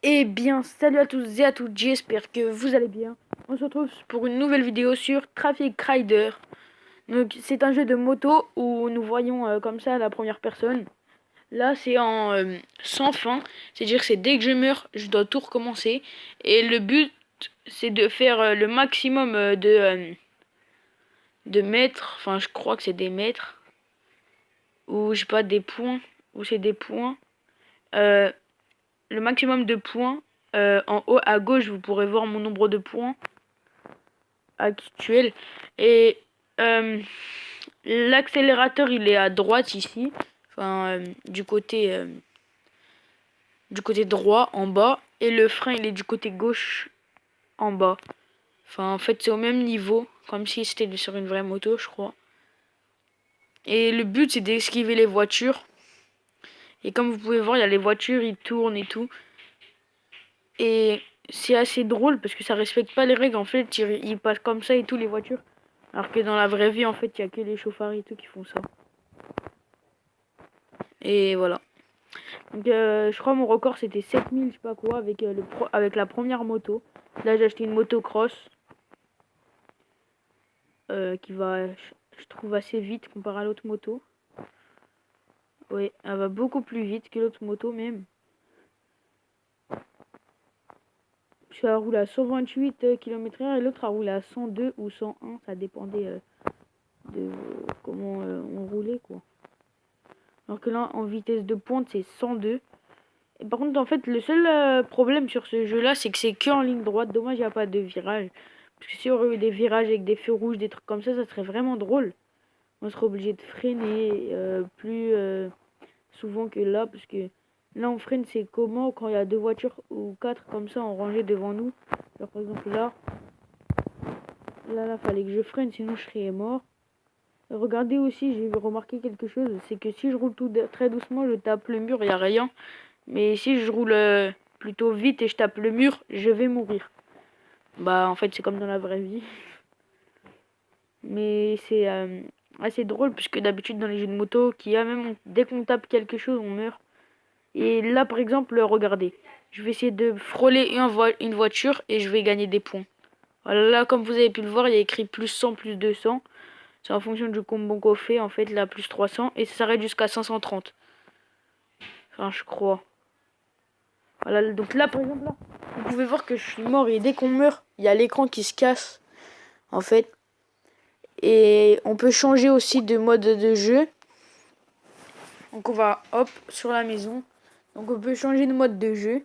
Eh bien, salut à tous et à toutes, j'espère que vous allez bien. On se retrouve pour une nouvelle vidéo sur Traffic Rider. Donc, c'est un jeu de moto où nous voyons comme ça la première personne. Là, c'est en sans fin, c'est-à-dire que c'est dès que je meurs, je dois tout recommencer. Et le but, c'est de faire le maximum de mètres, enfin, je crois que c'est des mètres, ou je sais pas, des points, ou c'est des points. Euh, le maximum de points. En haut à gauche, vous pourrez voir mon nombre de points actuel. Et euh, l'accélérateur, il est à droite ici. Enfin, du côté droit en bas. Et le frein, il est du côté gauche en bas. Enfin, en fait, c'est au même niveau. Comme si c'était sur une vraie moto, je crois. Et le but, c'est d'esquiver les voitures. Et comme vous pouvez voir, il y a les voitures, ils tournent et tout. Et c'est assez drôle parce que ça respecte pas les règles. En fait, ils passent comme ça et tout, les voitures. Alors que dans la vraie vie, en fait, il y a que les chauffards et tout qui font ça. Et voilà. Donc, je crois mon record c'était 7000, je sais pas quoi, avec la première moto. Là, j'ai acheté une moto cross qui va, je trouve, assez vite comparé à l'autre moto. Ouais, elle va beaucoup plus vite que l'autre moto même. Ça roule à 128 km/h et l'autre a roulé à 102 ou 101, ça dépendait de comment on roulait quoi. Alors que là en vitesse de pointe c'est 102. Et par contre en fait le seul problème sur ce jeu là c'est que c'est que en ligne droite. Dommage il n'y a pas de virage. Parce que si on aurait eu des virages avec des feux rouges, des trucs comme ça serait vraiment drôle. On serait obligé de freiner plus souvent que là. Parce que là on freine c'est comment quand il y a deux voitures ou quatre comme ça en rangée devant nous. Alors par exemple là fallait que je freine sinon je serais mort. Regardez aussi, j'ai remarqué quelque chose, c'est que si je roule très doucement, je tape le mur, il n'y a rien. Mais si je roule plutôt vite et je tape le mur, je vais mourir. Bah en fait c'est comme dans la vraie vie. Mais c'est assez drôle puisque d'habitude dans les jeux de moto, dès qu'on tape quelque chose, on meurt. Et là par exemple, regardez. Je vais essayer de frôler une voiture et je vais gagner des points. Voilà, là comme vous avez pu le voir, il y a écrit plus 100, plus 200. C'est en fonction du combo qu'on fait, en fait, là, plus 300. Et ça s'arrête jusqu'à 530. Enfin, je crois. Voilà, donc là, par exemple, là, vous pouvez voir que je suis mort. Et dès qu'on meurt, il y a l'écran qui se casse, en fait. Et on peut changer aussi de mode de jeu. Donc on va, hop, sur la maison. Donc on peut changer de mode de jeu.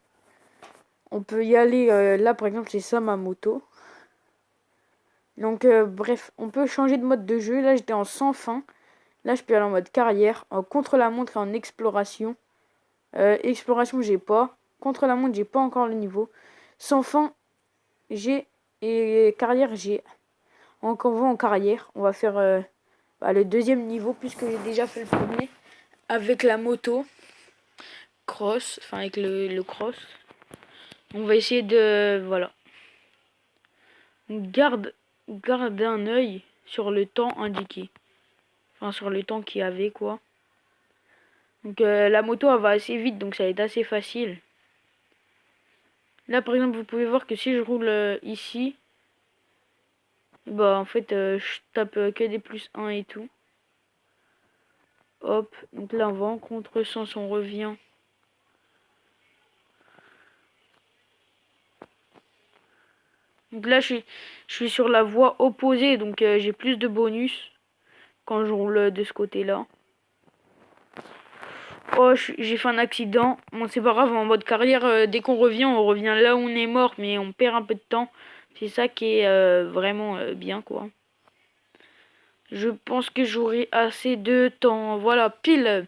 On peut y aller, là, par exemple, c'est ça, ma moto. Donc, bref, on peut changer de mode de jeu. Là, j'étais en sans fin. Là, je peux aller en mode carrière, en contre-la-montre et en exploration. Exploration, j'ai pas. Contre-la-montre, j'ai pas encore le niveau. Sans fin, j'ai. Et carrière, j'ai. Donc, on va en carrière. On va faire le deuxième niveau, puisque j'ai déjà fait le premier. Avec la moto. Cross. Enfin, avec le cross. On va essayer de. Voilà. Garde un œil sur le temps indiqué. Enfin, sur le temps qu'il y avait, quoi. Donc la moto elle va assez vite donc ça va être assez facile. Là par exemple vous pouvez voir que si je roule ici, bah en fait je tape que des plus 1 et tout. Hop, donc là on va en contresens, on revient. Donc là je suis sur la voie opposée donc j'ai plus de bonus quand je roule de ce côté là. Oh j'ai fait un accident. Bon c'est pas grave, en mode carrière dès qu'on revient on revient là où on est mort mais on perd un peu de temps. C'est ça qui est vraiment bien quoi. Je pense que j'aurai assez de temps. Voilà, pile.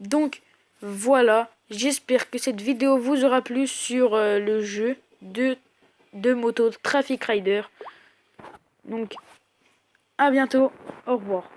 Donc, voilà. J'espère que cette vidéo vous aura plu sur le jeu de moto Traffic Rider. Donc, à bientôt. Au revoir.